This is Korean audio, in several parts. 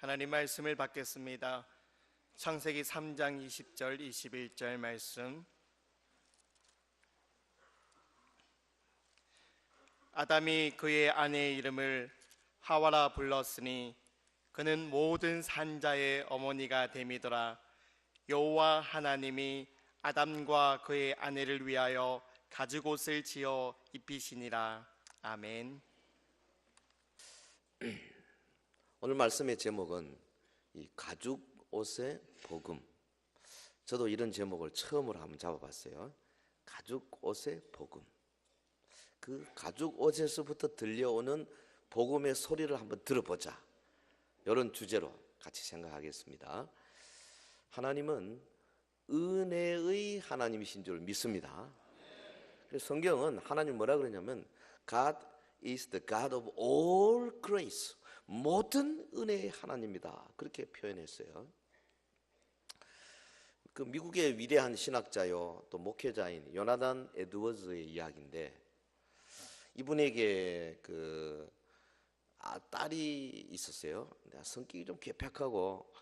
하나님 말씀을 받겠습니다. 창세기 3장 20절 21절 말씀. 아담이 그의 아내의 이름을 하와라 불렀으니 그는 모든 산자의 어머니가 됨이더라. 여호와 하나님이 아담과 그의 아내를 위하여 가죽옷을 지어 입히시니라. 아멘. 오늘 말씀의 제목은 이 가죽옷의 복음. 저도 이런 제목을 처음으로 한번 잡아봤어요. 가죽옷의 복음. 그 가죽옷에서부터 들려오는 복음의 소리를 한번 들어보자, 이런 주제로 같이 생각하겠습니다. 하나님은 은혜의 하나님이신 줄 믿습니다. 그래서 성경은 하나님 뭐라 그러냐면 God is the God of all grace, 모든 은혜의 하나님이다, 그렇게 표현했어요. 그 미국의 위대한 신학자요 또 목회자인 요나단 에드워즈의 이야기인데, 이분에게 딸이 있었어요. 성격이 좀 괴팍하고,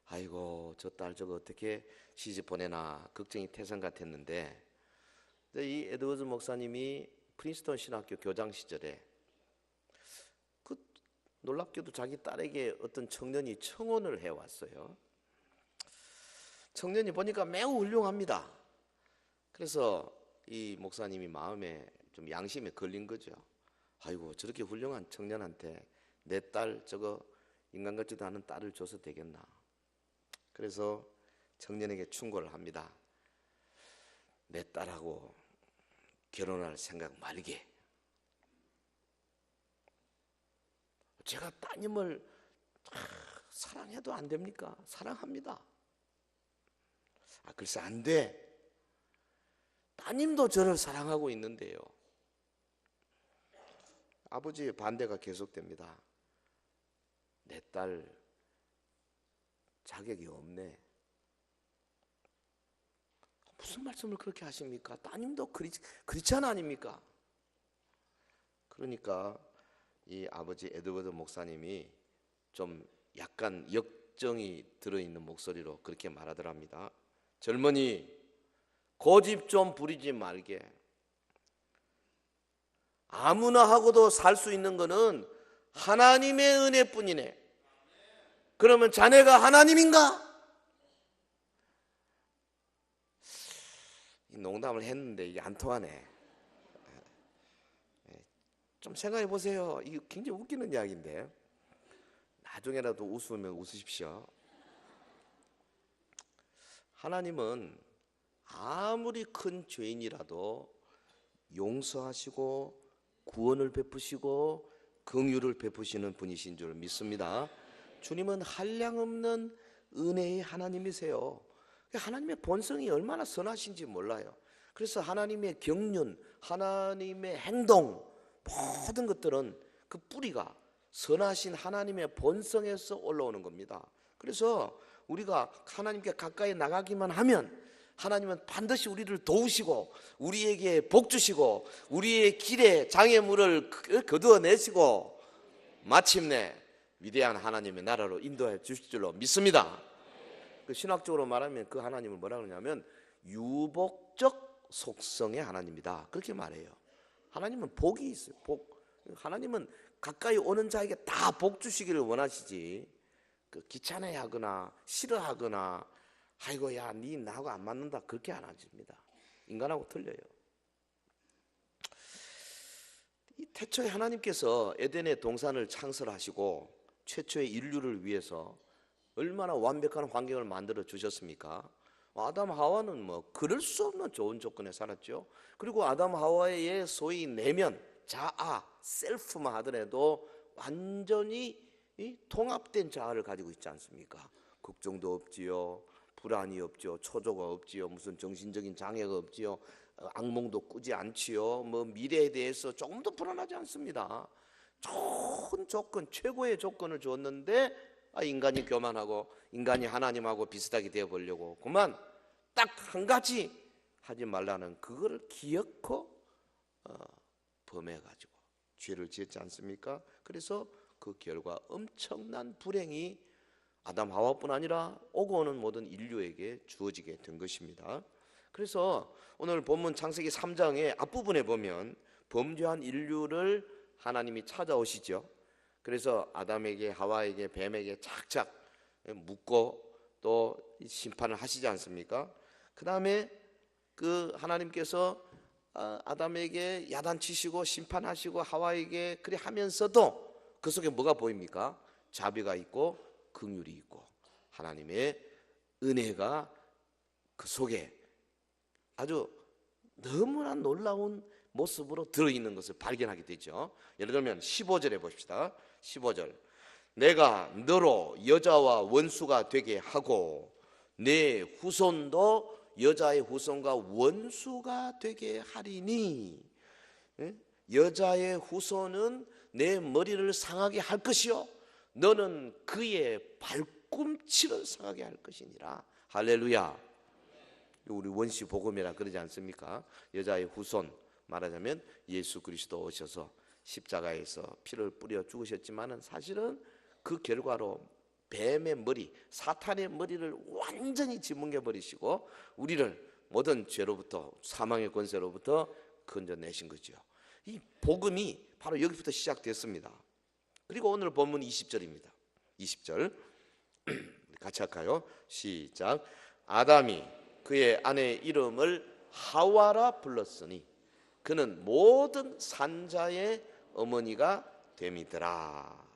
아이고 저 딸 저거 어떻게 시집 보내나 걱정이 태산 같았는데, 이 에드워즈 목사님이 프린스턴 신학교 교장 시절에 놀랍게도 자기 딸에게 어떤 청년이 청혼을 해왔어요. 청년이 보니까 매우 훌륭합니다. 그래서 이 목사님이 마음에 좀 양심에 걸린 거죠. 아이고 저렇게 훌륭한 청년한테 내 딸 저거 인간 같지도 않은 딸을 줘서 되겠나. 그래서 청년에게 충고를 합니다. 내 딸하고 결혼할 생각 말게. 제가 따님을 사랑해도 안 됩니까? 사랑합니다. 글쎄 안 돼. 따님도 저를 사랑하고 있는데요. 아버지의 반대가 계속됩니다. 내 딸 자격이 없네. 무슨 말씀을 그렇게 하십니까? 따님도 그렇잖아 아닙니까? 그러니까 이 아버지 에드워드 목사님이 좀 약간 역정이 들어있는 목소리로 그렇게 말하더랍니다. 젊은이, 고집 좀 부리지 말게. 아무나 하고도 살 수 있는 거는 하나님의 은혜뿐이네. 그러면 자네가 하나님인가? 농담을 했는데 이게 안 통하네. 좀 생각해 보세요. 이게 굉장히 웃기는 이야기인데, 나중에라도 웃으면 웃으십시오. 하나님은 아무리 큰 죄인이라도 용서하시고 구원을 베푸시고 긍휼을 베푸시는 분이신 줄 믿습니다. 주님은 한량없는 은혜의 하나님이세요. 하나님의 본성이 얼마나 선하신지 몰라요. 그래서 하나님의 경륜, 하나님의 행동, 모든 것들은 그 뿌리가 선하신 하나님의 본성에서 올라오는 겁니다. 그래서 우리가 하나님께 가까이 나가기만 하면 하나님은 반드시 우리를 도우시고 우리에게 복 주시고 우리의 길에 장애물을 거두어내시고 마침내 위대한 하나님의 나라로 인도해 주실 줄로 믿습니다. 그 신학적으로 말하면 그 하나님을 뭐라 그러냐면 유복적 속성의 하나님이다, 그렇게 말해요. 하나님은 복이 있어요. 복. 하나님은 가까이 오는 자에게 다 복 주시기를 원하시지, 귀찮아하거나 싫어하거나 아이고 야 니 나하고 안 맞는다 그렇게 안 하십니다. 인간하고 틀려요. 이 태초에 하나님께서 에덴의 동산을 창설하시고 최초의 인류를 위해서 얼마나 완벽한 환경을 만들어 주셨습니까? 아담 하와는 뭐 그럴 수 없는 좋은 조건에 살았죠. 그리고 아담 하와의 소위 내면, 자아, 셀프만 하더라도 완전히 통합된 자아를 가지고 있지 않습니까? 걱정도 없지요, 불안이 없지요, 초조가 없지요, 무슨 정신적인 장애가 없지요, 악몽도 꾸지 않지요, 뭐 미래에 대해서 조금도 불안하지 않습니다. 좋은 조건, 최고의 조건을 줬는데 인간이 교만하고 인간이 하나님하고 비슷하게 되어보려고 그만 딱 한 가지 하지 말라는 그거를 기어코 범해가지고 죄를 지었지 않습니까? 그래서 그 결과 엄청난 불행이 아담 하와뿐 아니라 오고 오는 모든 인류에게 주어지게 된 것입니다. 그래서 오늘 본문 창세기 3장의 앞부분에 보면 범죄한 인류를 하나님이 찾아오시죠. 그래서 아담에게 하와에게 뱀에게 착착 묻고 또 심판을 하시지 않습니까? 그 다음에 그 하나님께서 아담에게 야단치시고 심판하시고 하와에게 그리 하면서도 그 속에 뭐가 보입니까? 자비가 있고 긍휼이 있고 하나님의 은혜가 그 속에 아주 너무나 놀라운 모습으로 들어있는 것을 발견하게 되죠. 예를 들면 15절에 봅시다. 15절, 내가 너로 여자와 원수가 되게 하고 내 후손도 여자의 후손과 원수가 되게 하리니. 여자의 후손은 내 머리를 상하게 할 것이요 너는 그의 발꿈치를 상하게 할 것이니라. 할렐루야. 우리 원시 복음이라 그러지 않습니까? 여자의 후손, 말하자면 예수 그리스도 오셔서 십자가에서 피를 뿌려 죽으셨지만은 사실은 그 결과로 뱀의 머리, 사탄의 머리를 완전히 짓뭉개 버리시고 우리를 모든 죄로부터, 사망의 권세로부터 건져내신 거죠. 이 복음이 바로 여기부터 시작됐습니다. 그리고 오늘 본문 20절입니다. 20절 같이 할까요? 시작. 아담이 그의 아내의 이름을 하와라 불렀으니 그는 모든 산자의 어머니가 됨이더라.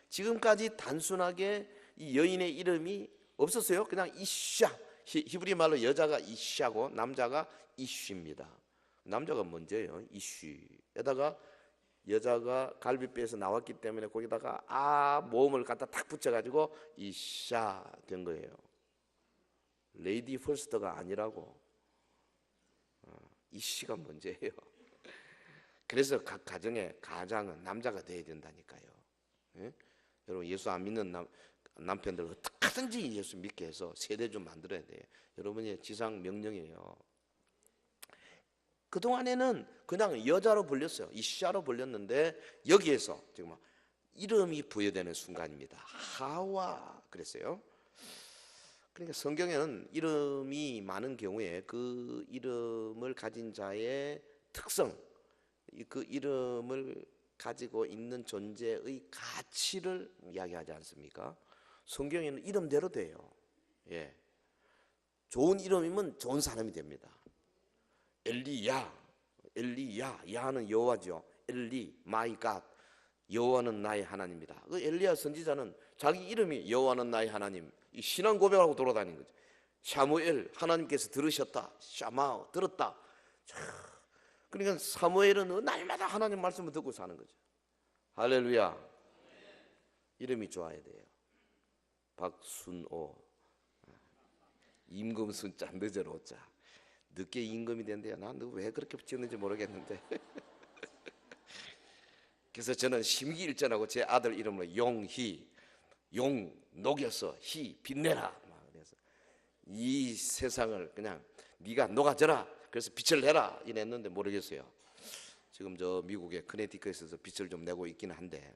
지금까지 단순하게 이 여인의 이름이 없었어요. 그냥 이샤, 히브리 말로 여자가 이샤고 남자가 이쉬입니다. 남자가 먼저예요. 이쉬에다가 여자가 갈비뼈에서 나왔기 때문에 거기다가 모음을 갖다 탁 붙여가지고 이샤 된 거예요. 레이디 퍼스트가 아니라고. 이씨가 먼저예요. 그래서 각 가정의 가장은 남자가 돼야 된다니까요. 예? 여러분 예수 안 믿는 남편들 어떻게든지 예수 믿게 해서 세대 좀 만들어야 돼요. 여러분의 지상 명령이에요. 그동안에는 그냥 여자로 불렸어요. 이샤로 불렸는데 여기에서 지금 이름이 부여되는 순간입니다. 하와 그랬어요. 그러니까 성경에는 이름이 많은 경우에 그 이름을 가진 자의 특성, 그 이름을 가지고 있는 존재의 가치를 이야기하지 않습니까? 성경에는 이름대로 돼요. 예, 좋은 이름이면 좋은 사람이 됩니다. 엘리야, 야는 여호와죠. 엘리, 마이 갓, 여호와는 나의 하나님이다. 그 엘리야 선지자는 자기 이름이 여호와는 나의 하나님, 이 신앙 고백하고 돌아다니는 거죠. 사무엘, 하나님께서 들으셨다. 샤마, 들었다. 그러니까 사무엘은 날마다 하나님 말씀을 듣고 사는 거죠. 할렐루야. 이름이 좋아야 돼요. 박순오, 임금순자, 늦어로자. 늦게 임금이 된대요. 난 왜 그렇게 지었는지 모르겠는데. 그래서 저는 심기일전하고 제 아들 이름으로 용희, 용 녹여서 희 빛내라. 그래서 이 세상을 그냥 네가 녹아져라. 그래서 빛을 내라 이랬는데 모르겠어요. 지금 저 미국의 커네티컷에서 빛을 좀 내고 있기는 한데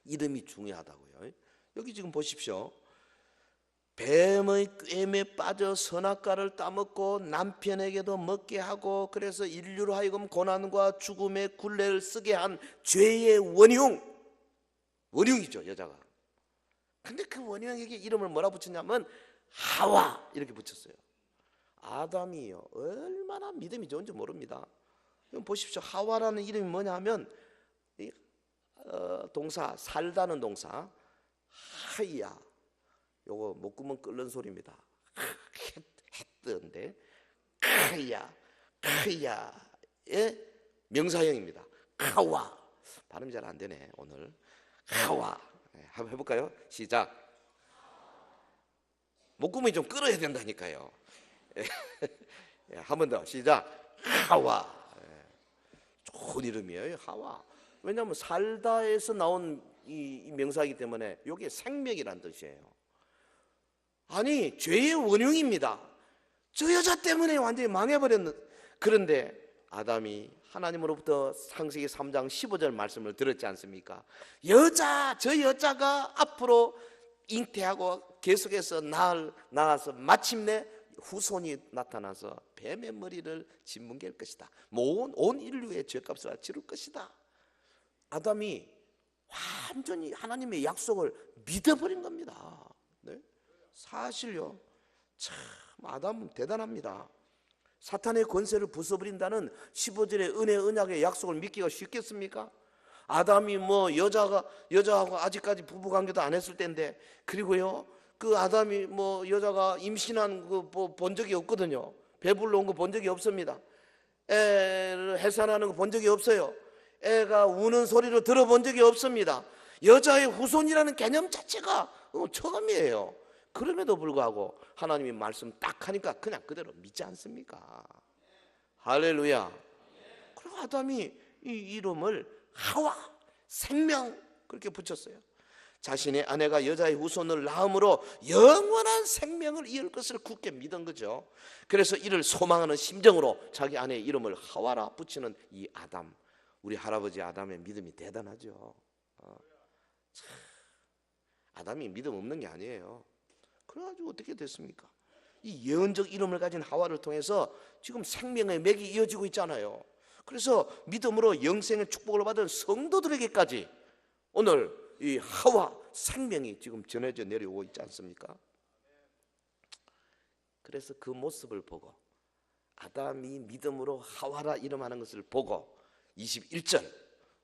이름이 중요하다고요. 여기 지금 보십시오. 뱀의 꿰매 빠져 선악과를 따먹고 남편에게도 먹게 하고 그래서 인류로 하여금 고난과 죽음의 굴레를 쓰게 한 죄의 원흉이죠 여자가. 근데 그 원흉에게 이름을 뭐라 붙였냐면 하와 이렇게 붙였어요. 아담이요 얼마나 믿음이 좋은지 모릅니다. 보십시오. 하와라는 이름이 뭐냐면 동사 살다는 동사 하이야. 요거 목구멍 끓는 소리입니다. 했던데 카야의 명사형입니다. 하와. 발음이 잘 안 되네 오늘. 하와. 한번 해볼까요? 시작. 목구멍이 좀 끓어야 된다니까요. 한 번 더 시작. 하와. 좋은 이름이에요. 하와. 왜냐하면 살다에서 나온 이 명사이기 때문에 이게 생명이란 뜻이에요. 아니 죄의 원흉입니다. 저 여자 때문에 완전히 망해버렸는. 그런데 아담이 하나님으로부터 창세기 3장 15절 말씀을 들었지 않습니까? 저 여자가 앞으로 잉태하고 계속해서 낳아서 마침내 후손이 나타나서 뱀의 머리를 짓뭉갤 것이다. 온 인류의 죄값을 치를 것이다. 아담이 완전히 하나님의 약속을 믿어버린 겁니다. 네? 사실요, 참 아담은 대단합니다. 사탄의 권세를 부숴버린다는 15절의 은혜 언약의 약속을 믿기가 쉽겠습니까? 아담이 뭐 여자하고 아직까지 부부관계도 안 했을 때인데, 그리고요 그 아담이 뭐 여자가 임신한 거 본 적이 없거든요. 배불러 온 거 본 적이 없습니다. 애를 해산하는 거 본 적이 없어요. 애가 우는 소리를 들어본 적이 없습니다. 여자의 후손이라는 개념 자체가 처음이에요. 그럼에도 불구하고 하나님이 말씀 딱 하니까 그냥 그대로 믿지 않습니까? 할렐루야. 그리고 아담이 이 이름을 하와, 생명, 그렇게 붙였어요. 자신의 아내가 여자의 후손을 낳음으로 영원한 생명을 이을 것을 굳게 믿은 거죠. 그래서 이를 소망하는 심정으로 자기 아내의 이름을 하와라 붙이는 이 아담, 우리 할아버지 아담의 믿음이 대단하죠. 아담이 믿음 없는 게 아니에요. 그래가지고 어떻게 됐습니까? 이 예언적 이름을 가진 하와를 통해서 지금 생명의 맥이 이어지고 있잖아요. 그래서 믿음으로 영생의 축복을 받은 성도들에게까지 오늘 이 하와 생명이 지금 전해져 내려오고 있지 않습니까? 그래서 그 모습을 보고 아담이 믿음으로 하와라 이름하는 것을 보고 21절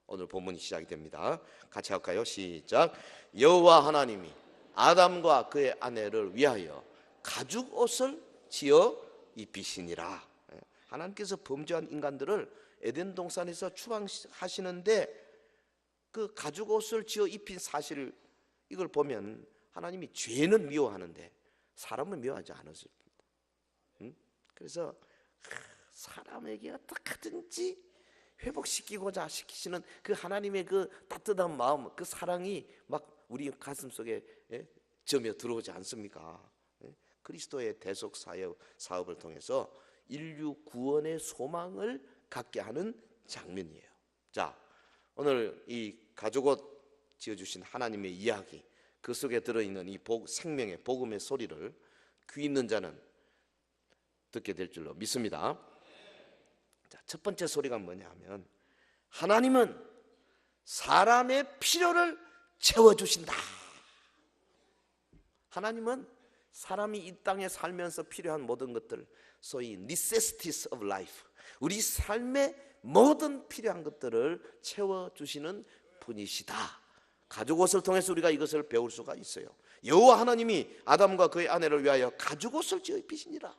오늘 본문이 시작이 됩니다. 같이 할까요? 시작. 여호와 하나님이 아담과 그의 아내를 위하여 가죽 옷을 지어 입히시니라. 하나님께서 범죄한 인간들을 에덴 동산에서 추방하시는데 그 가죽 옷을 지어 입힌 사실, 이걸 보면 하나님이 죄는 미워하는데 사람은 미워하지 않으십니다. 그래서 사람에게 어떻게든지 회복시키고자 시키시는 그 하나님의 그 따뜻한 마음, 그 사랑이 막 우리 가슴 속에 점여 들어오지 않습니까? 그리스도의 대속 사업을 통해서 인류 구원의 소망을 갖게 하는 장면이에요. 자, 오늘 이 가죽옷 지어주신 하나님의 이야기, 그 속에 들어있는 이 생명의 복음의 소리를 귀 있는 자는 듣게 될 줄로 믿습니다. 자, 첫 번째 소리가 뭐냐 하면 하나님은 사람의 필요를 채워주신다. 하나님은 사람이 이 땅에 살면서 필요한 모든 것들, 소위 necessities of life, 우리 삶의 모든 필요한 것들을 채워주시는 분이시다. 가죽옷을 통해서 우리가 이것을 배울 수가 있어요. 여호와 하나님이 아담과 그의 아내를 위하여 가죽옷을 지어 입히시니라.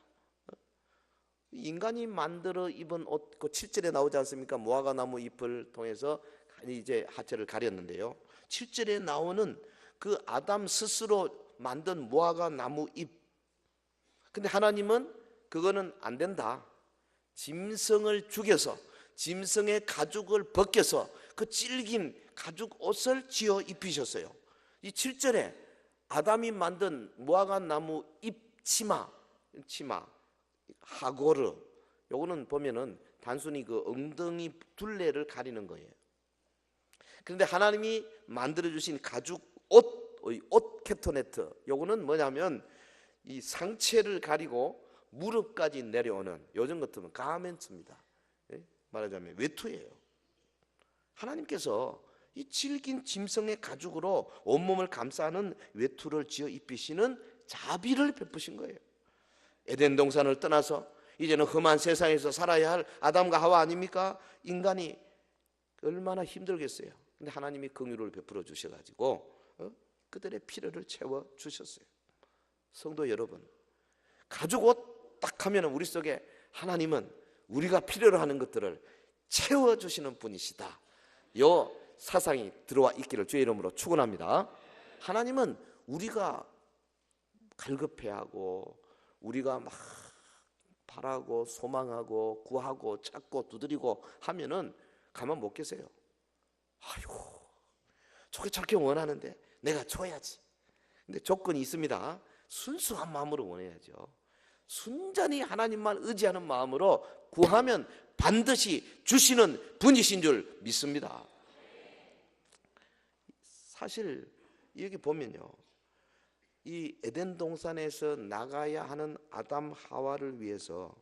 인간이 만들어 입은 옷, 그 7절에 나오지 않습니까? 무화과 나무 잎을 통해서 이제 하체를 가렸는데요. 7절에 나오는 그 아담 스스로 만든 무화과 나무 잎. 근데 하나님은 그거는 안 된다. 짐승을 죽여서 짐승의 가죽을 벗겨서 그 질긴 가죽 옷을 지어 입히셨어요. 이 7절에 아담이 만든 무화과 나무 잎 치마 하고르, 요거는 보면은 단순히 그 엉덩이 둘레를 가리는 거예요. 그런데 하나님이 만들어 주신 가죽 옷 캐토네트, 요거는 뭐냐면 이 상체를 가리고 무릎까지 내려오는, 요즘 같으면 가멘츠입니다. 말하자면 외투예요. 하나님께서 이 질긴 짐승의 가죽으로 온몸을 감싸는 외투를 지어 입히시는 자비를 베푸신 거예요. 에덴 동산을 떠나서 이제는 험한 세상에서 살아야 할 아담과 하와 아닙니까? 인간이 얼마나 힘들겠어요. 근데 하나님이 긍휼을 베풀어 주셔가지고 그들의 필요를 채워 주셨어요. 성도 여러분, 가죽 옷 딱 하면 우리 속에 하나님은 우리가 필요로 하는 것들을 채워주시는 분이시다, 요 사상이 들어와 있기를 주의 이름으로 축원합니다. 하나님은 우리가 갈급해하고 우리가 막 바라고 소망하고 구하고 찾고 두드리고 하면은 가만 못 계세요. 아이고, 저렇게 원하는데 내가 줘야지. 근데 조건이 있습니다. 순수한 마음으로 원해야죠. 순전히 하나님만 의지하는 마음으로 구하면 반드시 주시는 분이신 줄 믿습니다. 사실 여기 보면요, 이 에덴 동산에서 나가야 하는 아담 하와를 위해서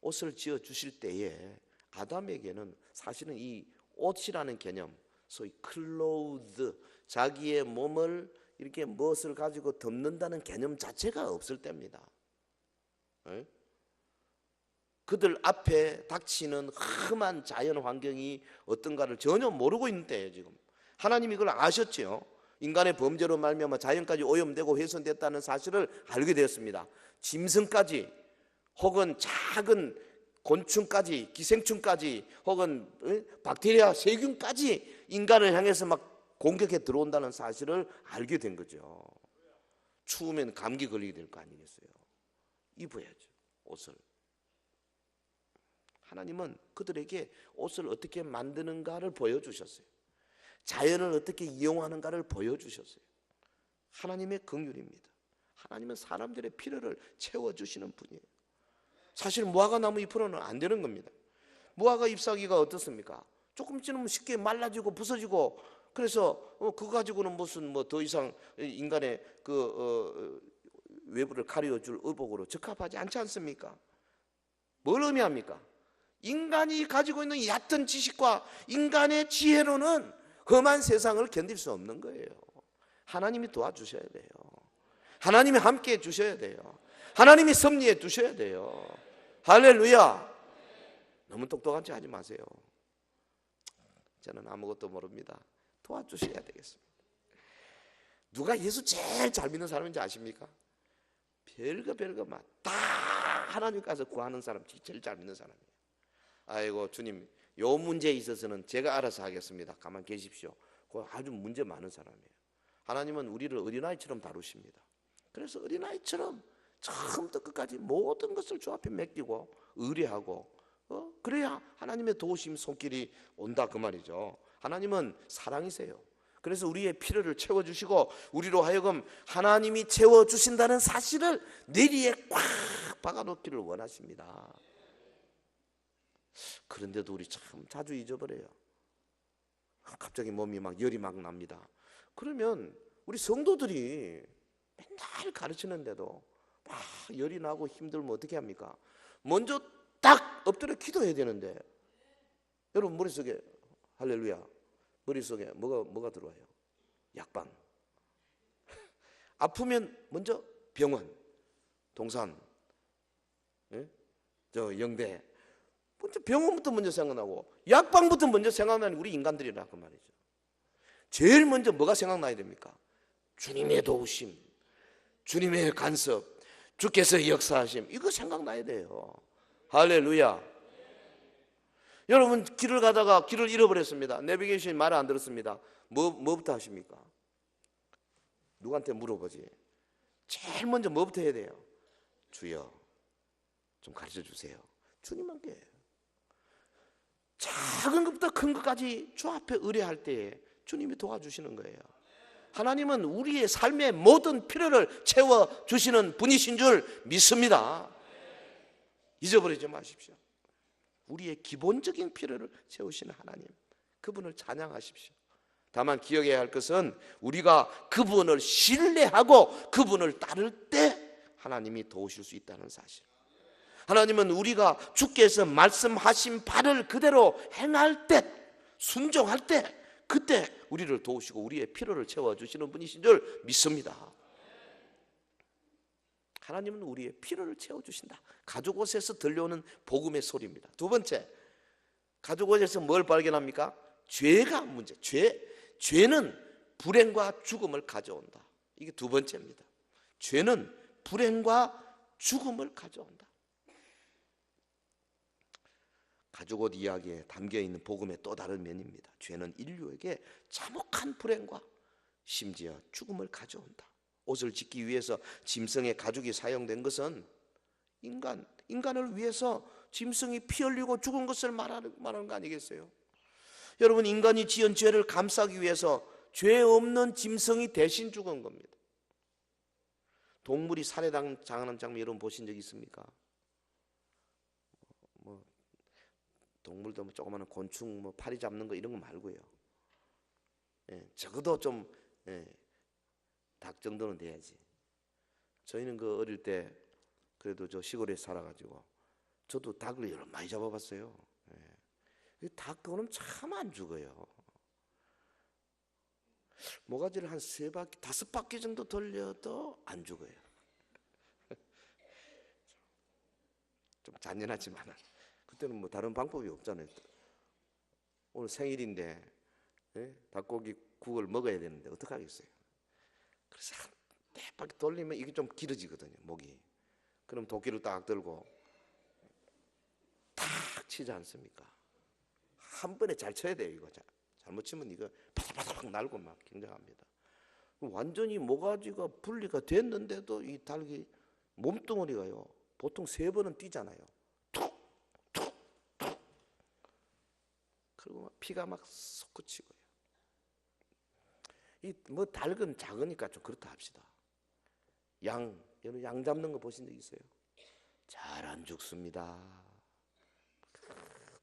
옷을 지어 주실 때에 아담에게는 사실은 이 옷이라는 개념, 소위 클로드, 자기의 몸을 이렇게 무엇을 가지고 덮는다는 개념 자체가 없을 때입니다. 에? 그들 앞에 닥치는 험한 자연 환경이 어떤가를 전혀 모르고 있는 때예요. 지금 하나님이 그걸 아셨죠. 인간의 범죄로 말미암아 자연까지 오염되고 훼손됐다는 사실을 알게 되었습니다. 짐승까지 혹은 작은 곤충까지, 기생충까지, 혹은 박테리아, 세균까지 인간을 향해서 막 공격해 들어온다는 사실을 알게 된 거죠. 추우면 감기 걸리게 될 거 아니겠어요? 입어야죠, 옷을. 하나님은 그들에게 옷을 어떻게 만드는가를 보여주셨어요. 자연을 어떻게 이용하는가를 보여주셨어요. 하나님의 긍휼입니다. 하나님은 사람들의 필요를 채워주시는 분이에요. 사실 무화과 나무 잎으로는 안 되는 겁니다. 무화과 잎사귀가 어떻습니까? 조금 지나면 쉽게 말라지고 부서지고, 그래서 그거 가지고는 무슨 뭐 더 이상 인간의 외부를 가려줄 의복으로 적합하지 않지 않습니까? 뭘 의미합니까? 인간이 가지고 있는 얕은 지식과 인간의 지혜로는 험한 세상을 견딜 수 없는 거예요. 하나님이 도와주셔야 돼요. 하나님이 함께해 주셔야 돼요. 하나님이 섭리해 주셔야 돼요. 할렐루야. 너무 똑똑한 척 하지 마세요. 저는 아무것도 모릅니다. 도와주셔야 되겠습니다. 누가 예수 제일 잘 믿는 사람인지 아십니까? 별거 다 하나님 가서 구하는 사람 제일 잘 믿는 사람이에요. 아이고 주님, 요 문제에 있어서는 제가 알아서 하겠습니다. 가만 계십시오. 그 아주 문제 많은 사람이에요. 하나님은 우리를 어린아이처럼 다루십니다. 그래서 어린아이처럼 처음부터 끝까지 모든 것을 주 앞에 맡기고 의뢰하고, 그래야 하나님의 도우심 손길이 온다 그 말이죠. 하나님은 사랑이세요. 그래서 우리의 필요를 채워주시고 우리로 하여금 하나님이 채워주신다는 사실을 뇌리에 꽉 박아놓기를 원하십니다. 그런데도 우리 참 자주 잊어버려요. 갑자기 몸이 막 열이 막 납니다. 그러면 우리 성도들이 맨날 가르치는데도 막 열이 나고 힘들면 어떻게 합니까? 먼저 딱 엎드려 기도해야 되는데, 여러분 머릿속에, 할렐루야, 머릿속에 뭐가 들어와요? 약방. 아프면 먼저 병원, 동산, 저 영대, 먼저 병원부터 먼저 생각나고 약방부터 먼저 생각나는 우리 인간들이라 그 말이죠. 제일 먼저 뭐가 생각나야 됩니까? 주님의 도우심, 주님의 간섭, 주께서 역사하심, 이거 생각나야 돼요. 할렐루야. 여러분 길을 가다가 길을 잃어버렸습니다. 내비게이션이 말을 안 들었습니다. 뭐부터 하십니까? 누구한테 물어보지? 제일 먼저 뭐부터 해야 돼요? 주여 좀 가르쳐 주세요. 주님께 작은 것부터 큰 것까지 주 앞에 의뢰할 때에 주님이 도와주시는 거예요. 하나님은 우리의 삶의 모든 필요를 채워주시는 분이신 줄 믿습니다. 잊어버리지 마십시오. 우리의 기본적인 필요를 채우시는 하나님, 그분을 찬양하십시오. 다만 기억해야 할 것은 우리가 그분을 신뢰하고 그분을 따를 때 하나님이 도우실 수 있다는 사실. 하나님은 우리가 주께서 말씀하신 바를 그대로 행할 때, 순종할 때, 그때 우리를 도우시고 우리의 필요를 채워주시는 분이신 줄 믿습니다. 하나님은 우리의 필요를 채워주신다. 가죽옷에서 들려오는 복음의 소리입니다. 두 번째, 가죽옷에서 뭘 발견합니까? 죄가 문제. 죄는 불행과 죽음을 가져온다. 이게 두 번째입니다. 죄는 불행과 죽음을 가져온다. 가죽옷 이야기에 담겨있는 복음의 또 다른 면입니다. 죄는 인류에게 참혹한 불행과 심지어 죽음을 가져온다. 옷을 짓기 위해서 짐승의 가죽이 사용된 것은 인간을 위해서 짐승이 피 흘리고 죽은 것을 말하는 거 아니겠어요? 여러분, 인간이 지은 죄를 감싸기 위해서 죄 없는 짐승이 대신 죽은 겁니다. 동물이 살해당하는 장면 여러분 보신 적 있습니까? 동물도 조그마한 곤충 파리 잡는 거 이런 거 말고요. 적어도 좀 닭 정도는 돼야지. 저희는 그 어릴 때 그래도 저 시골에 살아가지고 저도 닭을 여러 많이 잡아봤어요. 예. 닭 그거는 참 안 죽어요. 모가지를 한 3바퀴, 5바퀴 정도 돌려도 안 죽어요. 좀 잔인하지만 그때는 뭐 다른 방법이 없잖아요. 오늘 생일인데 닭고기 국을 먹어야 되는데 어떡하겠어요. 그래서 한 4바퀴 돌리면 이게 좀 길어지거든요, 목이. 그럼 도끼를 딱 들고 탁 치지 않습니까? 한 번에 잘 쳐야 돼요. 이거 잘못 치면 이거 바닥바닥 날고 막 굉장합니다. 완전히 모가지가 분리가 됐는데도 이 닭이 몸뚱어리가요 보통 3번은 뛰잖아요. 툭툭툭. 그리고 막 피가 막 솟구치고요. 이 뭐 닭은 작으니까 좀 그렇다 합시다. 여러분 양 잡는 거 보신 적 있어요? 잘 안 죽습니다.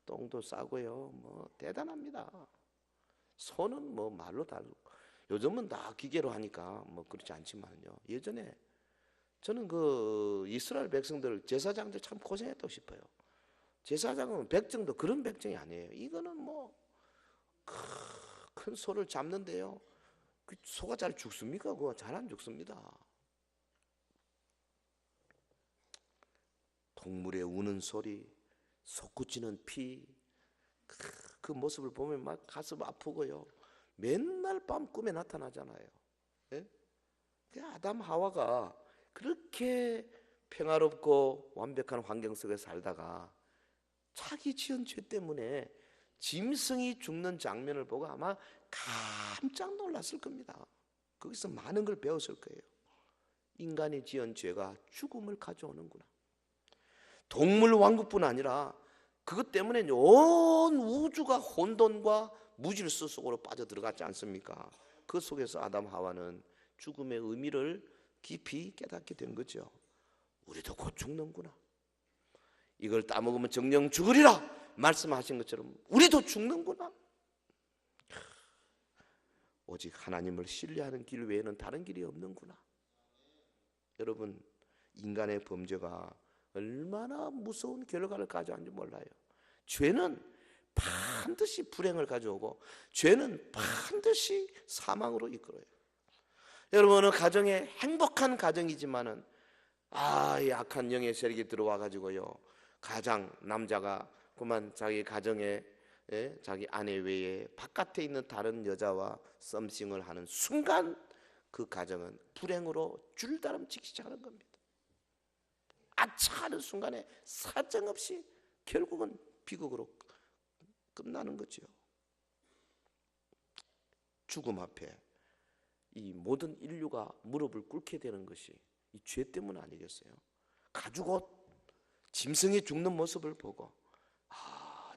똥도 싸고요. 뭐 대단합니다. 소는 뭐 말로 다르고 요즘은 다 기계로 하니까 뭐 그렇지 않지만요. 예전에 저는 그 이스라엘 백성들 제사장들 참 고생했다고 싶어요. 제사장은 백정도 그런 백정이 아니에요. 이거는 뭐 큰 소를 잡는데요. 그 소가 잘 죽습니까? 그거 잘 안 죽습니다. 동물의 우는 소리, 솟구치는 피, 그 모습을 보면 막 가슴 아프고요. 맨날 밤 꿈에 나타나잖아요. 예? 아담 하와가 그렇게 평화롭고 완벽한 환경 속에 살다가 자기 지은 죄 때문에 짐승이 죽는 장면을 보고 아마 깜짝 놀랐을 겁니다. 거기서 많은 걸 배웠을 거예요. 인간이 지은 죄가 죽음을 가져오는구나. 동물 왕국뿐 아니라 그것 때문에 온 우주가 혼돈과 무질서 속으로 빠져들어갔지 않습니까? 그 속에서 아담 하와는 죽음의 의미를 깊이 깨닫게 된 거죠. 우리도 곧 죽는구나. 이걸 따먹으면 정령 죽으리라 말씀하신 것처럼 우리도 죽는구나. 오직 하나님을 신뢰하는 길 외에는 다른 길이 없는구나. 여러분, 인간의 범죄가 얼마나 무서운 결과를 가져왔는지 몰라요. 죄는 반드시 불행을 가져오고 죄는 반드시 사망으로 이끌어요. 여러분은 가정에 행복한 가정이지만은 이 악한 영의 세력이 들어와 가지고요. 가장 남자가 그만 자기 가정에 자기 아내 외에 바깥에 있는 다른 여자와 썸씽을 하는 순간 그 가정은 불행으로 줄다름치기 시작하는 겁니다. 아차 하는 순간에 사정없이 결국은 비극으로 끝나는 거죠. 죽음 앞에 이 모든 인류가 무릎을 꿇게 되는 것이 이 죄 때문 아니겠어요? 가죽옷 짐승이 죽는 모습을 보고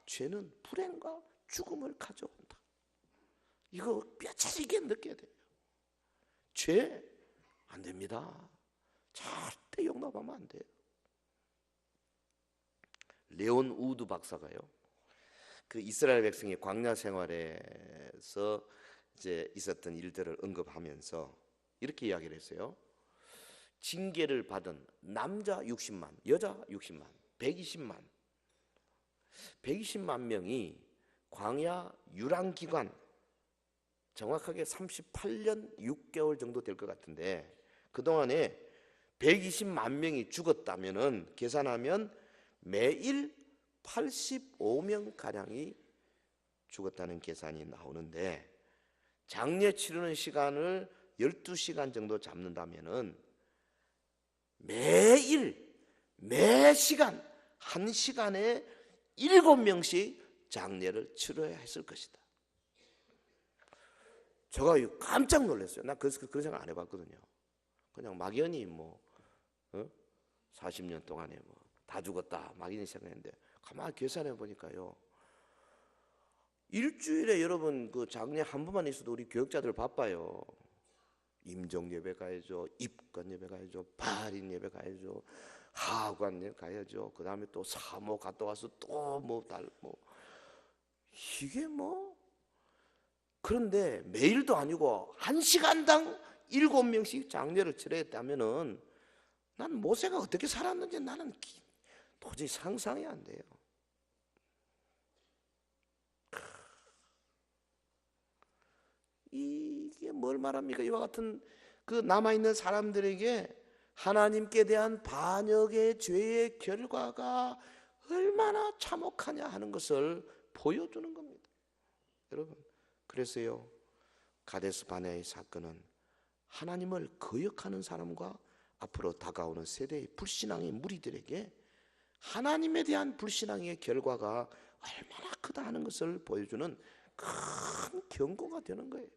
죄는 불행과 죽음을 가져온다. 이거 뼈저리게 느껴야 돼요. 죄 안 됩니다. 절대 용납하면 안 돼요. 레온 우드 박사가요. 그 이스라엘 백성의 광야 생활에서 이제 있었던 일들을 언급하면서 이렇게 이야기를 했어요. 징계를 받은 남자 60만, 여자 60만, 120만 명이 광야 유랑 기간 정확하게 38년 6개월 정도 될 것 같은데 그동안에 120만 명이 죽었다면은 계산하면 매일 85명 가량이 죽었다는 계산이 나오는데 장례 치르는 시간을 12시간 정도 잡는다면은 매 시간 1시간에 7명씩 장례를 치러야 했을 것이다. 제가 깜짝 놀랐어요. 나 그런 생각 안 해봤거든요. 그냥 막연히 40년 동안에 다 죽었다 막연히 생각했는데 가만히 계산해 보니까요. 일주일에 여러분 그 장례 한 번만 있어도 우리 교역자들 바빠요. 임종 예배 가야죠, 입관 예배 가야죠, 발인 예배 가야죠, 하관 예배 가야죠. 그 다음에 또 사모 갔다 와서 또 이게 그런데 매일도 아니고 1시간당 7명씩 장례를 치렀다면은 난 모세가 어떻게 살았는지 나는 도저히 상상이 안 돼요. 이게 뭘 말합니까? 이와 같은 그 남아있는 사람들에게 하나님께 대한 반역의 죄의 결과가 얼마나 참혹하냐 하는 것을 보여주는 겁니다. 여러분, 그래서요, 가데스 바네아의 사건은 하나님을 거역하는 사람과 앞으로 다가오는 세대의 불신앙의 무리들에게 하나님에 대한 불신앙의 결과가 얼마나 크다 하는 것을 보여주는 큰 경고가 되는 거예요.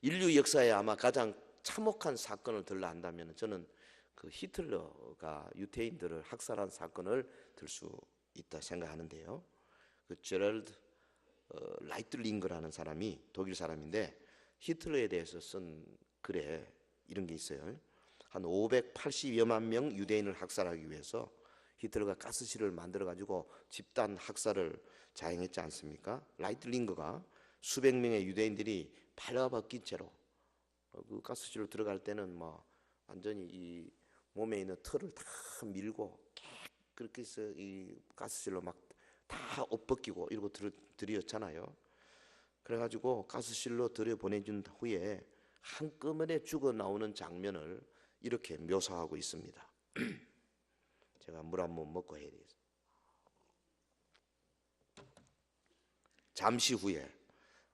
인류 역사에 아마 가장 참혹한 사건을 들라 한다면 저는 그 히틀러가 유대인들을 학살한 사건을 들 수 있다 생각하는데요. 그 제럴드 라이틀링거라는 사람이 독일 사람인데 히틀러에 대해서 쓴 글에 이런 게 있어요. 한 580여만 명 유대인을 학살하기 위해서 히틀러가 가스실을 만들어 가지고 집단 학살을 자행했지 않습니까? 라이틀링거가 수백 명의 유대인들이 발라벗긴 채로 그 가스실로 들어갈 때는 뭐 완전히 이 몸에 있는 털을 다 밀고 그렇게 해서 이 가스실로 막 다 옷 벗기고 이러고 들였잖아요. 그래가지고 가스실로 들여보내준 후에 한꺼번에 죽어 나오는 장면을 이렇게 묘사하고 있습니다. 제가 물 한 번 먹고 해야 되겠어요. 잠시 후에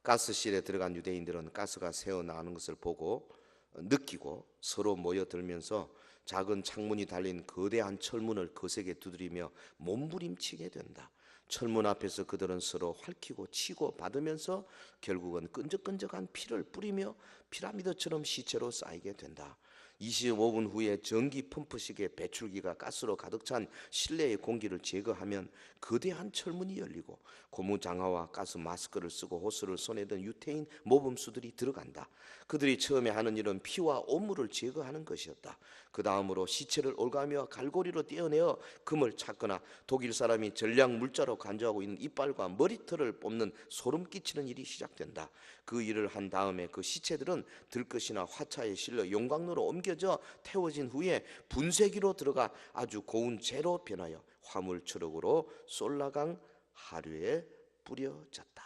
가스실에 들어간 유대인들은 가스가 새어나오는 것을 보고 느끼고 서로 모여들면서 작은 창문이 달린 거대한 철문을 거세게 두드리며 몸부림치게 된다. 철문 앞에서 그들은 서로 핥히고 치고 받으면서 결국은 끈적끈적한 피를 뿌리며 피라미드처럼 시체로 쌓이게 된다. 25분 후에 전기 펌프식의 배출기가 가스로 가득 찬 실내의 공기를 제거하면 거대한 철문이 열리고 고무장화와 가스 마스크를 쓰고 호스를 손에 든 유태인 모범수들이 들어간다. 그들이 처음에 하는 일은 피와 오물을 제거하는 것이었다. 그 다음으로 시체를 올가며 갈고리로 떼어내어 금을 찾거나 독일 사람이 전략 물자로 간주하고 있는 이빨과 머리털을 뽑는 소름 끼치는 일이 시작된다. 그 일을 한 다음에 그 시체들은 들것이나 화차에 실려 용광로로 옮겨져 태워진 후에 분쇄기로 들어가 아주 고운 재로 변하여 화물 트럭으로 솔라강 하류에 뿌려졌다.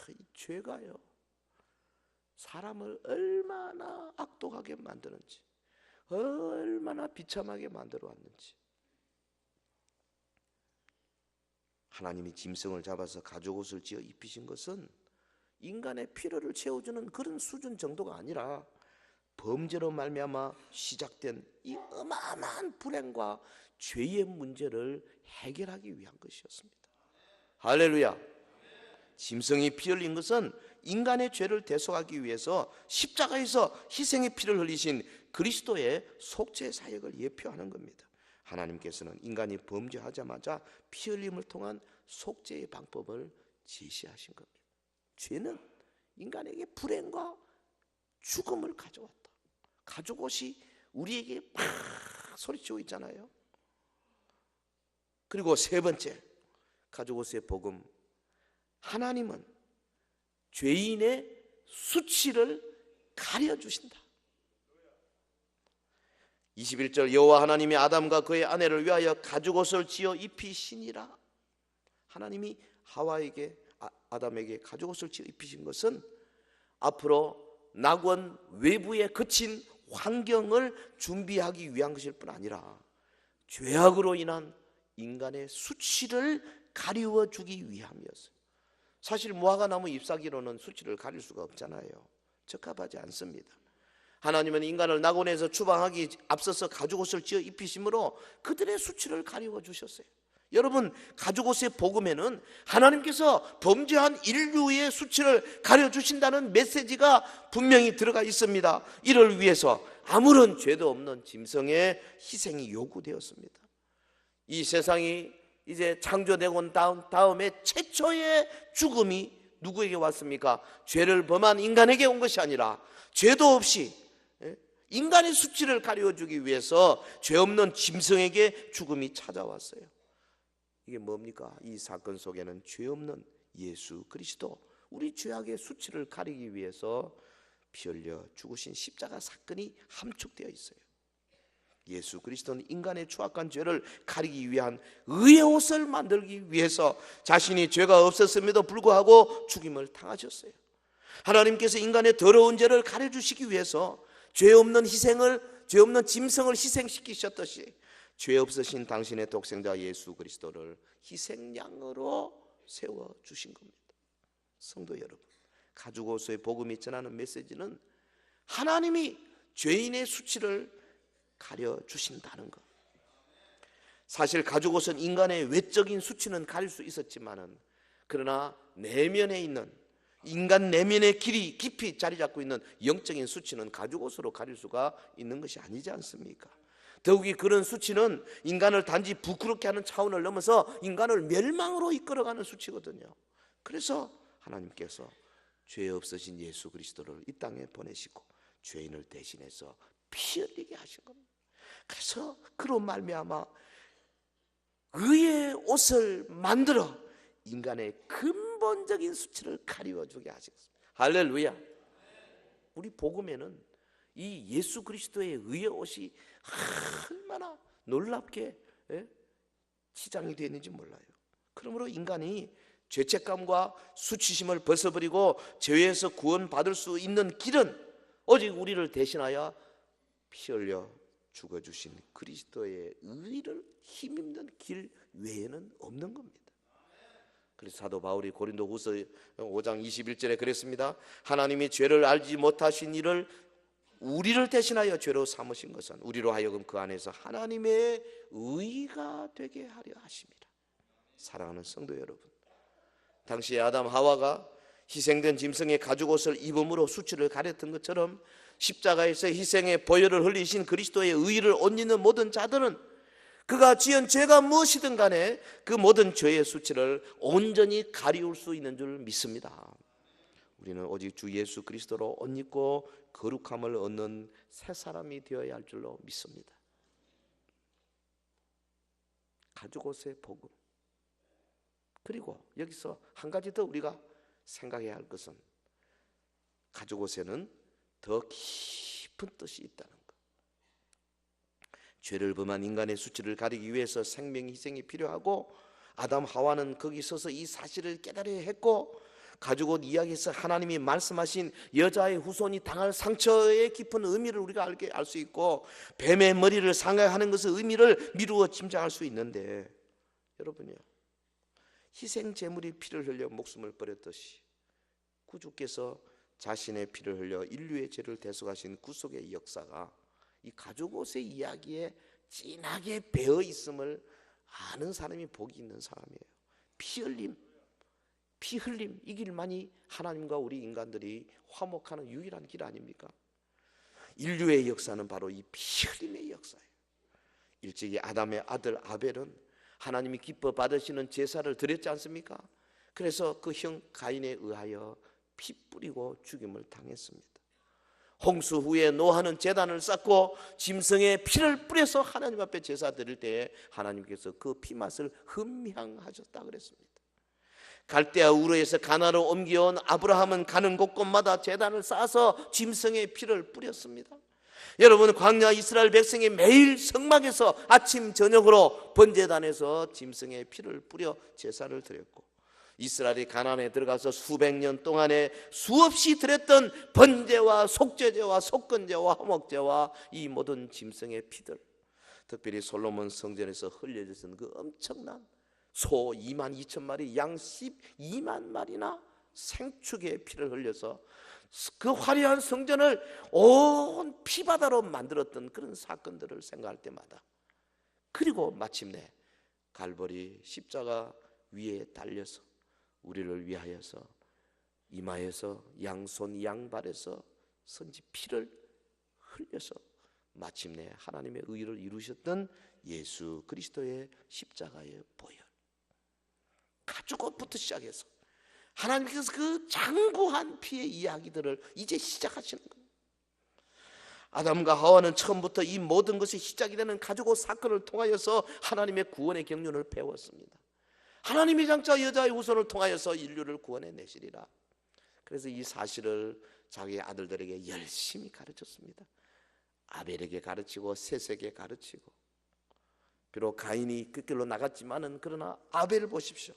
이 죄가요, 사람을 얼마나 악독하게 만드는지, 얼마나 비참하게 만들어 왔는지. 하나님이 짐승을 잡아서 가죽옷을 지어 입히신 것은 인간의 필요를 채워주는 그런 수준 정도가 아니라 범죄로 말미암아 시작된 이 어마어마한 불행과 죄의 문제를 해결하기 위한 것이었습니다. 할렐루야. 짐승이 피 흘린 것은 인간의 죄를 대속하기 위해서 십자가에서 희생의 피를 흘리신 그리스도의 속죄 사역을 예표하는 겁니다. 하나님께서는 인간이 범죄하자마자 피 흘림을 통한 속죄의 방법을 제시하신 겁니다. 죄는 인간에게 불행과 죽음을 가져왔다. 가죽옷이 우리에게 막 소리치고 있잖아요. 그리고 세 번째, 가죽옷의 복음. 하나님은 죄인의 수치를 가려주신다. 21절, 여호와 하나님이 아담과 그의 아내를 위하여 가죽옷을 지어 입히시니라. 하나님이 하와에게, 아담에게 가죽옷을 지어 입히신 것은 앞으로 낙원 외부에 그친 환경을 준비하기 위한 것일 뿐 아니라 죄악으로 인한 인간의 수치를 가리워 주기 위함이었어요. 사실 무화과나무 잎사귀로는 수치를 가릴 수가 없잖아요. 적합하지 않습니다. 하나님은 인간을 낙원에서 추방하기 앞서서 가죽옷을 지어 입히심으로 그들의 수치를 가리워 주셨어요. 여러분, 가죽옷의 복음에는 하나님께서 범죄한 인류의 수치를 가려주신다는 메시지가 분명히 들어가 있습니다. 이를 위해서 아무런 죄도 없는 짐승의 희생이 요구되었습니다. 이 세상이 이제 창조되고 난 다음에 최초의 죽음이 누구에게 왔습니까? 죄를 범한 인간에게 온 것이 아니라 죄도 없이 인간의 수치를 가려주기 위해서 죄 없는 짐승에게 죽음이 찾아왔어요. 이게 뭡니까? 이 사건 속에는 죄 없는 예수 그리스도, 우리 죄악의 수치를 가리기 위해서 피 흘려 죽으신 십자가 사건이 함축되어 있어요. 예수 그리스도는 인간의 추악한 죄를 가리기 위한 의의 옷을 만들기 위해서 자신이 죄가 없었음에도 불구하고 죽임을 당하셨어요. 하나님께서 인간의 더러운 죄를 가려주시기 위해서 죄 없는 짐승을 희생시키셨듯이 죄 없으신 당신의 독생자 예수 그리스도를 희생양으로 세워주신 겁니다. 성도 여러분, 가죽옷의 복음이 전하는 메시지는 하나님이 죄인의 수치를 가려주신다는 것. 사실 가죽옷은 인간의 외적인 수치는 가릴 수 있었지만은, 그러나 내면에 있는, 인간 내면의 깊이 자리 잡고 있는 영적인 수치는 가죽옷으로 가릴 수가 있는 것이 아니지 않습니까? 더욱이 그런 수치는 인간을 단지 부끄럽게 하는 차원을 넘어서 인간을 멸망으로 이끌어가는 수치거든요. 그래서 하나님께서 죄 없으신 예수 그리스도를 이 땅에 보내시고 죄인을 대신해서 피 흘리게 하신 겁니다. 그래서 그로 말미암아 의의 옷을 만들어 인간의 근본적인 수치를 가리워주게 하셨습니다. 할렐루야. 우리 복음에는 이 예수 그리스도의 의의 옷이 얼마나 놀랍게 치장이 되어 있는지 몰라요. 그러므로 인간이 죄책감과 수치심을 벗어버리고 죄에서 구원받을 수 있는 길은 오직 우리를 대신하여 피 흘려 죽어주신 그리스도의 의를 힘입는 길 외에는 없는 겁니다. 그래서 사도 바울이 고린도후서 5장 21절에 그랬습니다. 하나님이 죄를 알지 못하신 이를 우리를 대신하여 죄로 삼으신 것은 우리로 하여금 그 안에서 하나님의 의가 되게 하려 하심이라. 사랑하는 성도 여러분, 당시에 아담 하와가 희생된 짐승의 가죽옷을 입음으로 수치를 가렸던 것처럼 십자가에서 희생의 보혈을 흘리신 그리스도의 의를 옷 입는 모든 자들은 그가 지은 죄가 무엇이든 간에 그 모든 죄의 수치를 온전히 가리울 수 있는 줄 믿습니다. 우리는 오직 주 예수 그리스도로 옷 입고 거룩함을 얻는 새 사람이 되어야 할 줄로 믿습니다. 가죽옷의 복음. 그리고 여기서 한 가지 더 우리가 생각해야 할 것은 가죽옷에는 더 깊은 뜻이 있다는 것. 죄를 범한 인간의 수치를 가리기 위해서 생명 희생이 필요하고, 아담 하와는 거기 서서 이 사실을 깨달아야 했고, 가죽옷 이야기에서 하나님이 말씀하신 여자의 후손이 당할 상처의 깊은 의미를 우리가 알 수 있고, 뱀의 머리를 상하하는 것의 의미를 미루어 짐작할 수 있는데, 여러분요, 희생 제물이 피를 흘려 목숨을 버렸듯이 구주께서 자신의 피를 흘려 인류의 죄를 대속하신 구속의 역사가 이 가죽옷의 이야기에 진하게 배어 있음을 아는 사람이 복이 있는 사람이에요. 피 흘림, 이 길만이 하나님과 우리 인간들이 화목하는 유일한 길 아닙니까? 인류의 역사는 바로 이 피 흘림의 역사예요. 일찍이 아담의 아들 아벨은 하나님이 기뻐 받으시는 제사를 드렸지 않습니까? 그래서 그 형 가인에 의하여 피 뿌리고 죽임을 당했습니다. 홍수 후에 노아는 제단을 쌓고 짐승의 피를 뿌려서 하나님 앞에 제사 드릴 때에 하나님께서 그 피맛을 흠향하셨다 그랬습니다. 갈대아 우르에서 가나안으로 옮겨온 아브라함은 가는 곳곳마다 제단을 쌓아서 짐승의 피를 뿌렸습니다. 여러분, 광야 이스라엘 백성이 매일 성막에서 아침 저녁으로 번제단에서 짐승의 피를 뿌려 제사를 드렸고, 이스라엘이 가나안에 들어가서 수백 년 동안에 수없이 드렸던 번제와 속죄제와 속건제와 화목제와 이 모든 짐승의 피들, 특별히 솔로몬 성전에서 흘려졌던 그 엄청난 소 2만 2천 마리, 양 12만 마리나 생축의 피를 흘려서 그 화려한 성전을 온 피바다로 만들었던 그런 사건들을 생각할 때마다, 그리고 마침내 갈보리 십자가 위에 달려서 우리를 위하여서 이마에서 양손 양발에서 선지 피를 흘려서 마침내 하나님의 의를 이루셨던 예수 그리스도의 십자가의 보혈, 가죽옷부터 시작해서 하나님께서 그 장구한 피의 이야기들을 이제 시작하시는 거예요. 아담과 하와는 처음부터 이 모든 것이 시작이 되는 가죽옷 사건을 통하여서 하나님의 구원의 경륜을 배웠습니다. 하나님이 장차 여자의 후손을 통하여서 인류를 구원해 내시리라. 그래서 이 사실을 자기 아들들에게 열심히 가르쳤습니다. 아벨에게 가르치고 셋에게 가르치고, 비록 가인이 그 길로 나갔지만은 그러나 아벨을 보십시오.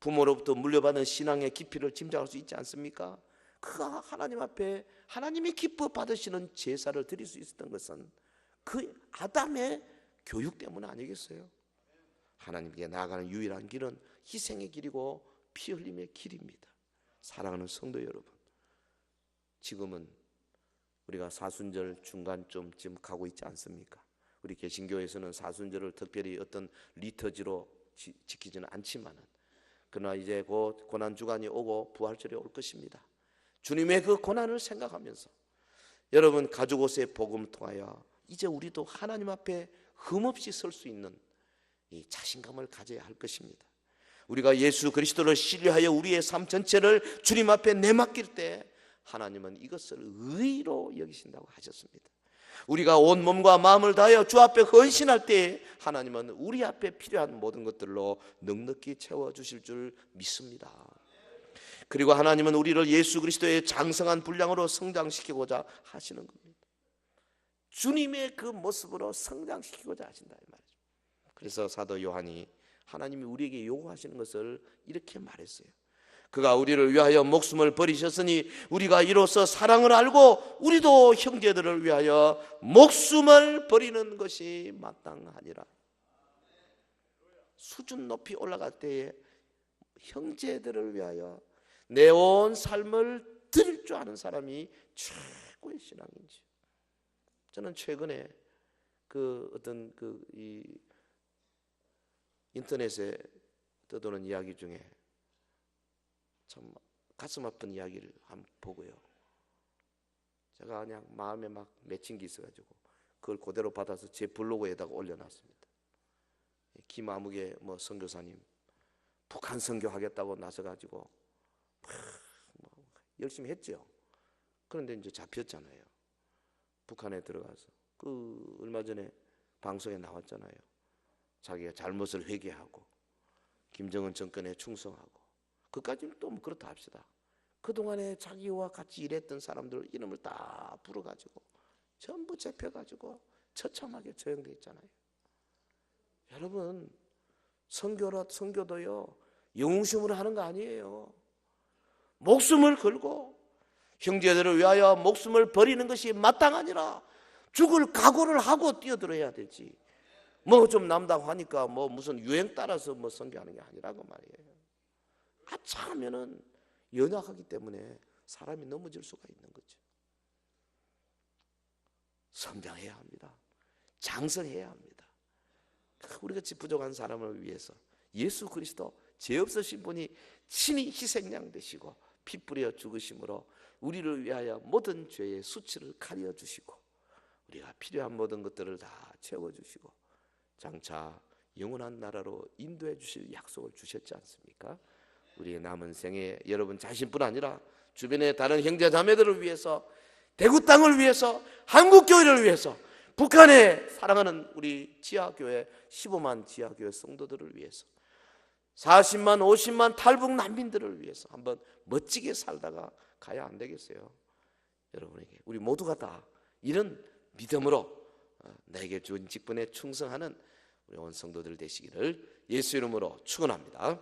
부모로부터 물려받은 신앙의 깊이를 짐작할 수 있지 않습니까? 그가 하나님 앞에 하나님이 기뻐 받으시는 제사를 드릴 수 있었던 것은 그 아담의 교육 때문 아니겠어요? 하나님께 나아가는 유일한 길은 희생의 길이고 피 흘림의 길입니다. 사랑하는 성도 여러분, 지금은 우리가 사순절 중간쯤 가고 있지 않습니까? 우리 개신교에서는 사순절을 특별히 어떤 리터지로 지키지는 않지만은, 그러나 이제 곧 고난주간이 오고 부활절이 올 것입니다. 주님의 그 고난을 생각하면서 여러분 가죽 옷의 복음을 통하여 이제 우리도 하나님 앞에 흠없이 설 수 있는 이 자신감을 가져야 할 것입니다. 우리가 예수 그리스도를 신뢰하여 우리의 삶 전체를 주님 앞에 내맡길 때 하나님은 이것을 의로 여기신다고 하셨습니다. 우리가 온 몸과 마음을 다하여 주 앞에 헌신할 때 하나님은 우리 앞에 필요한 모든 것들로 넉넉히 채워주실 줄 믿습니다. 그리고 하나님은 우리를 예수 그리스도의 장성한 분량으로 성장시키고자 하시는 겁니다. 주님의 그 모습으로 성장시키고자 하신다 이 말이죠. 그래서 사도 요한이 하나님이 우리에게 요구하시는 것을 이렇게 말했어요. 그가 우리를 위하여 목숨을 버리셨으니 우리가 이로써 사랑을 알고 우리도 형제들을 위하여 목숨을 버리는 것이 마땅하니라. 수준 높이 올라갈 때에 형제들을 위하여 내 온 삶을 드릴 줄 아는 사람이 최고의 신앙인지. 저는 최근에 그 어떤 이 인터넷에 떠도는 이야기 중에 참 가슴 아픈 이야기를 한번 보고요. 제가 그냥 마음에 막 맺힌 게 있어가지고 그걸 그대로 받아서 제 블로그에다가 올려놨습니다. 김아무개 선교사님 북한 선교하겠다고 나서가지고 열심히 했죠. 그런데 이제 잡혔잖아요. 북한에 들어가서 얼마 전에 방송에 나왔잖아요. 자기가 잘못을 회개하고 김정은 정권에 충성하고, 그까지는 또 그렇다 합시다. 그동안에 자기와 같이 일했던 사람들 이름을 다 불어가지고 전부 잡혀가지고 처참하게 처형돼 있잖아요. 여러분, 선교도요 영웅심으로 하는 거 아니에요. 목숨을 걸고 형제들을 위하여 목숨을 버리는 것이 마땅하니라. 죽을 각오를 하고 뛰어들어야 되지. 좀 남다고 하니까 무슨 유행 따라서 선교하는 게 아니라고 말이에요. 아차하면은 연약하기 때문에 사람이 넘어질 수가 있는 거죠. 성장해야 합니다. 장성해야 합니다. 우리같이 부족한 사람을 위해서 예수 그리스도 죄 없으신 분이 친히 희생양 되시고 피 뿌려 죽으심으로 우리를 위하여 모든 죄의 수치를 가려 주시고 우리가 필요한 모든 것들을 다 채워주시고 장차 영원한 나라로 인도해 주실 약속을 주셨지 않습니까? 우리의 남은 생에 여러분 자신뿐 아니라 주변의 다른 형제 자매들을 위해서, 대구 땅을 위해서, 한국교회를 위해서, 북한에 사랑하는 우리 지하교회 15만 지하교회 성도들을 위해서, 40만 50만 탈북 난민들을 위해서 한번 멋지게 살다가 가야 안 되겠어요? 여러분에게 우리 모두가 다 이런 믿음으로 내게 주은 직분에 충성하는 우리 온 성도들 되시기를 예수 이름으로 축원합니다.